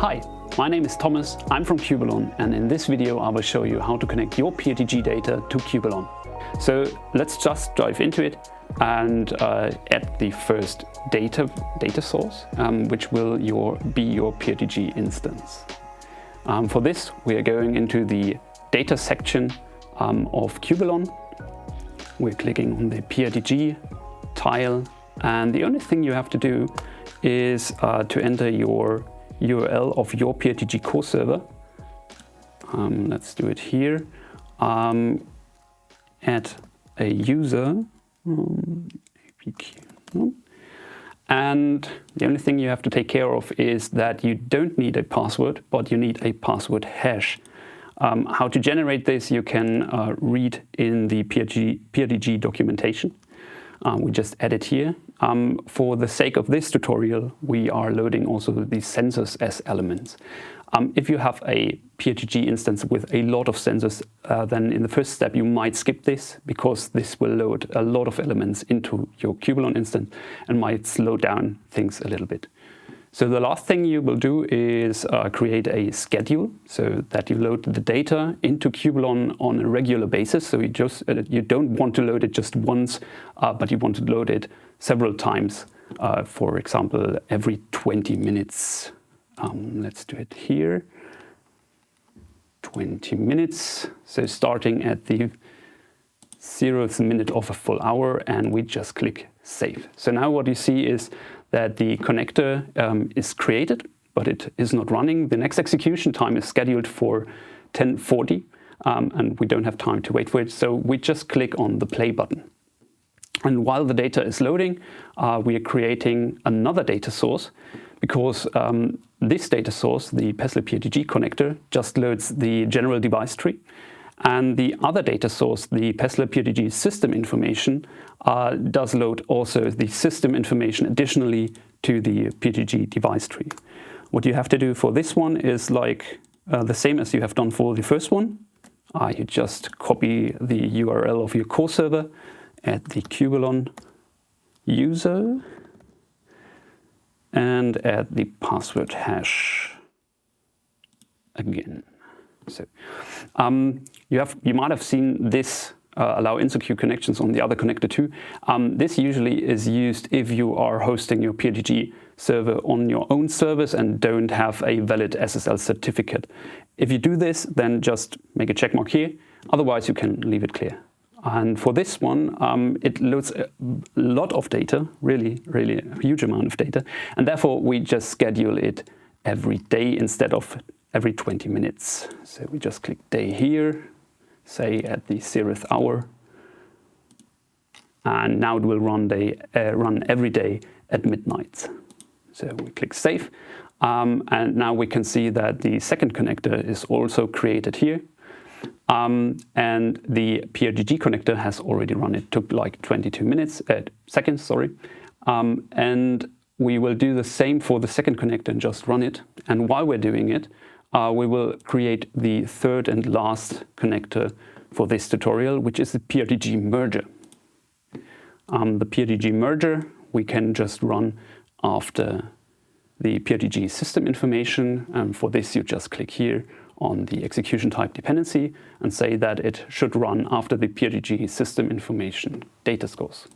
Hi, my name is Thomas, I'm from Qbilon, and in this video I will show you how to connect your PRTG data to Qbilon. So let's just dive into it and add the first data source, which will be your PRTG instance. For this we are going into the data section of Qbilon. We're clicking on the PRTG tile, and the only thing you have to do is to enter your URL of your PRTG core server. Let's do it here. Add a user, and the only thing you have to take care of is that you don't need a password, but you need a password hash. How to generate this you can read in the PRTG documentation. We just add it here. For the sake of this tutorial, we are loading also the sensors as elements. If you have a PRTG instance with a lot of sensors, then in the first step you might skip this, because this will load a lot of elements into your Qbilon instance and might slow down things a little bit. So the last thing you will do is create a schedule so that you load the data into Qbilon on a regular basis. So you don't want to load it just once, but you want to load it several times. For example, every 20 minutes. Let's do it here. 20 minutes. So starting at the 0th minute of a full hour, and we just click save. So now what you see is that the connector is created, but it is not running. The next execution time is scheduled for 10:40, and we don't have time to wait for it. So we just click on the play button. And while the data is loading, we are creating another data source, because this data source, the PRTG connector, just loads the general device tree. And the other data source, the PRTG system information, does load also the system information additionally to the PRTG device tree. What you have to do for this one is like the same as you have done for the first one. You just copy the URL of your core server, add the Qbilon user, and add the password hash again. So you might have seen this allow insecure connections on the other connector too. This usually is used if you are hosting your PRTG server on your own servers and don't have a valid SSL certificate. If you do this, then just make a check mark here. Otherwise, you can leave it clear. And for this one, it loads a lot of data, really a huge amount of data. And therefore, we just schedule it every day instead of every 20 minutes. So we just click day here, say at the 0th hour. And now it will run every day at midnight. So we click save. And now we can see that the second connector is also created here. And the PRTG connector has already run. It took like 22 seconds, sorry. And we will do the same for the second connector and just run it. And while we're doing it, we will create the third and last connector for this tutorial, which is the PRTG merger. The PRTG merger we can just run after the PRTG system information. And for this, you just click here on the execution type dependency and say that it should run after the PRTG system information data scores.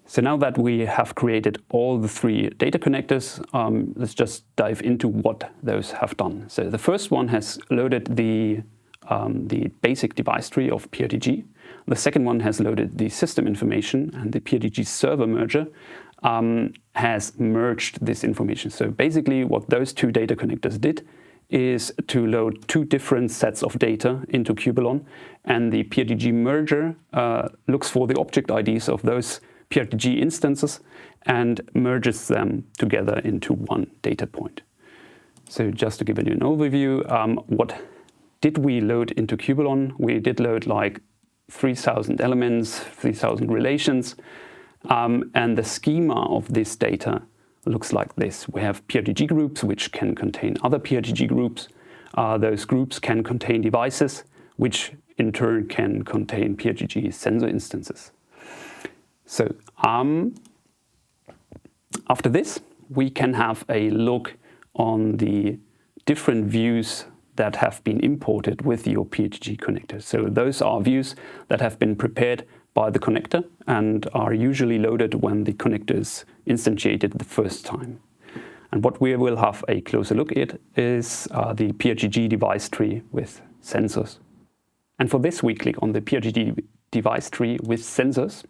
So now that we have created all the three data connectors, let's just dive into what those have done. So the first one has loaded the basic device tree of PRTG. The second one has loaded the system information, and the PRTG server merger has merged this information. So basically what those two data connectors did is to load two different sets of data into Qbilon, and the PRTG merger looks for the object IDs of those PRTG instances and merges them together into one data point. So just to give you an overview, what did we load into Qbilon? We did load like 3,000 elements, 3,000 relations, and the schema of this data looks like this. We have PRTG groups, which can contain other PRTG groups. Those groups can contain devices, which in turn can contain PRTG sensor instances. So after this, we can have a look on the different views that have been imported with your PRTG connector. So those are views that have been prepared by the connector and are usually loaded when the connector is instantiated the first time. And what we will have a closer look at is the PRTG device tree with sensors. And for this, we click on the PRTG device tree with sensors.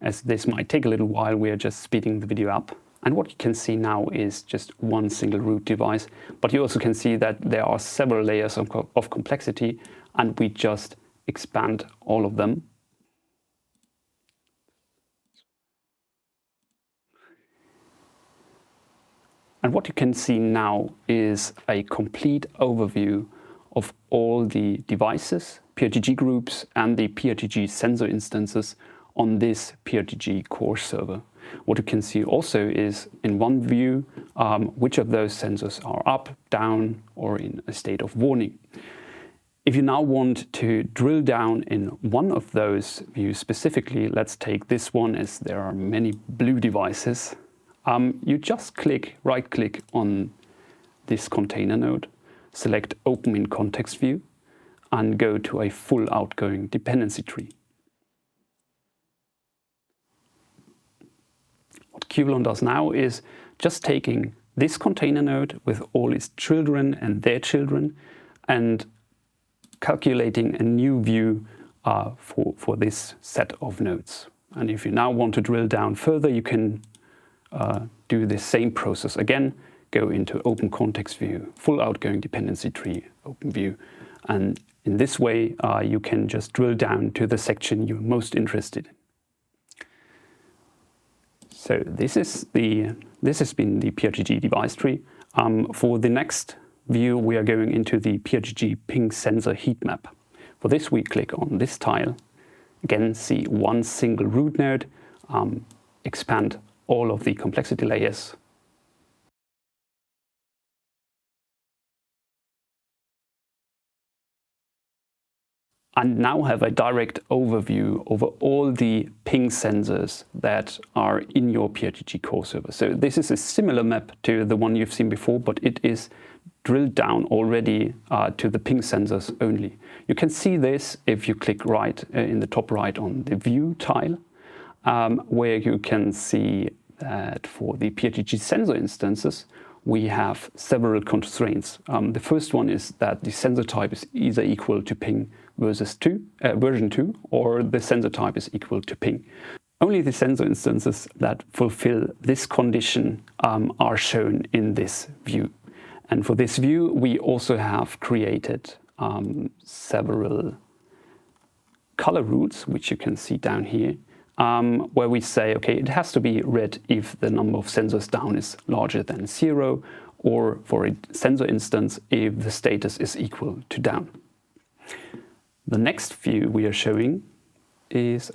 As this might take a little while, we are just speeding the video up. And what you can see now is just one single root device, but you also can see that there are several layers of complexity, and we just expand all of them. And what you can see now is a complete overview of all the devices, PRTG groups, and the PRTG sensor instances on this PRTG core server. What you can see also is in one view which of those sensors are up, down, or in a state of warning. If you now want to drill down in one of those views specifically, let's take this one, as there are many blue devices. You just right-click on this container node, select Open in Context View, and go to a full outgoing dependency tree. What Qbilon does now is just taking this container node with all its children and their children and calculating a new view for this set of nodes. And if you now want to drill down further, you can do the same process again, go into Open Context View, full outgoing dependency tree, Open View, and in this way you can just drill down to the section you're most interested in. So this has been the PRTG device tree. For the next view, we are going into the PRTG ping sensor heat map. For this, we click on this tile. Again, see one single root node, expand all of the complexity layers. And now have a direct overview over all the ping sensors that are in your PRTG core server. So this is a similar map to the one you've seen before, but it is drilled down already to the ping sensors only. You can see this if you click right in the top right on the view tile, where you can see that for the PRTG sensor instances, we have several constraints. The first one is that the sensor type is either equal to ping version 2, or the sensor type is equal to ping. Only the sensor instances that fulfill this condition are shown in this view. And for this view, we also have created several color rules, which you can see down here, where we say, okay, it has to be red if the number of sensors down is larger than 0, or for a sensor instance, if the status is equal to down. The next view we are showing is,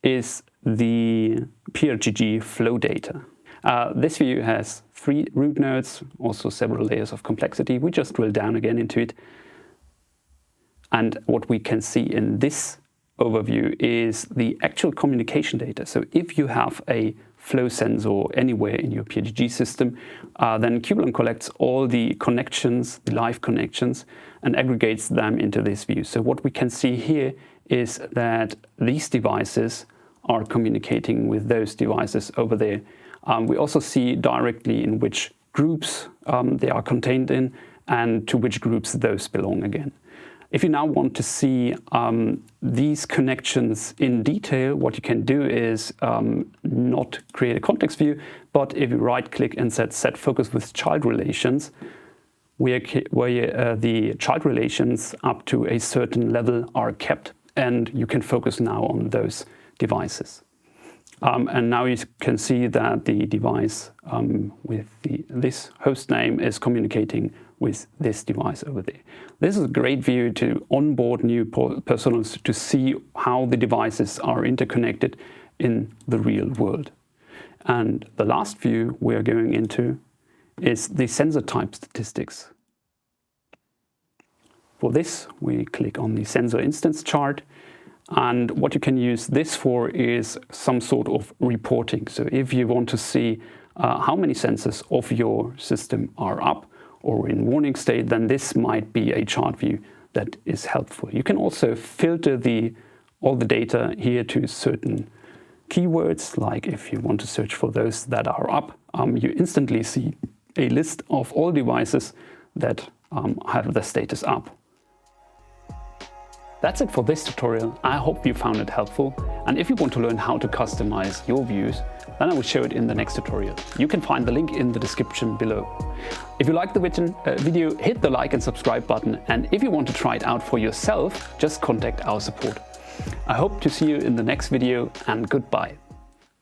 is the PRTG flow data. This view has 3 root nodes, also several layers of complexity. We just drill down again into it. And what we can see in this overview is the actual communication data. So if you have a flow sensor anywhere in your PRTG system, then Qbilon collects all the connections, the live connections, and aggregates them into this view. So what we can see here is that these devices are communicating with those devices over there. We also see directly in which groups they are contained in and to which groups those belong again. If you now want to see these connections in detail, what you can do is not create a context view, but if you right-click and set focus with child relations, where the child relations up to a certain level are kept, and you can focus now on those devices. And now you can see that the device with this host name is communicating with this device over there. This is a great view to onboard new personas to see how the devices are interconnected in the real world. And the last view we are going into is the sensor type statistics. For this, we click on the sensor instance chart, And what you can use this for is some sort of reporting. So if you want to see how many sensors of your system are up or in warning state, then this might be a chart view that is helpful. You can also filter all the data here to certain keywords, like if you want to search for those that are up, you instantly see a list of all devices that have the status up. That's it for this tutorial. I hope you found it helpful. And if you want to learn how to customize your views, then I will show it in the next tutorial. You can find the link in the description below. If you liked the video, hit the like and subscribe button. And if you want to try it out for yourself, just contact our support. I hope to see you in the next video, and goodbye.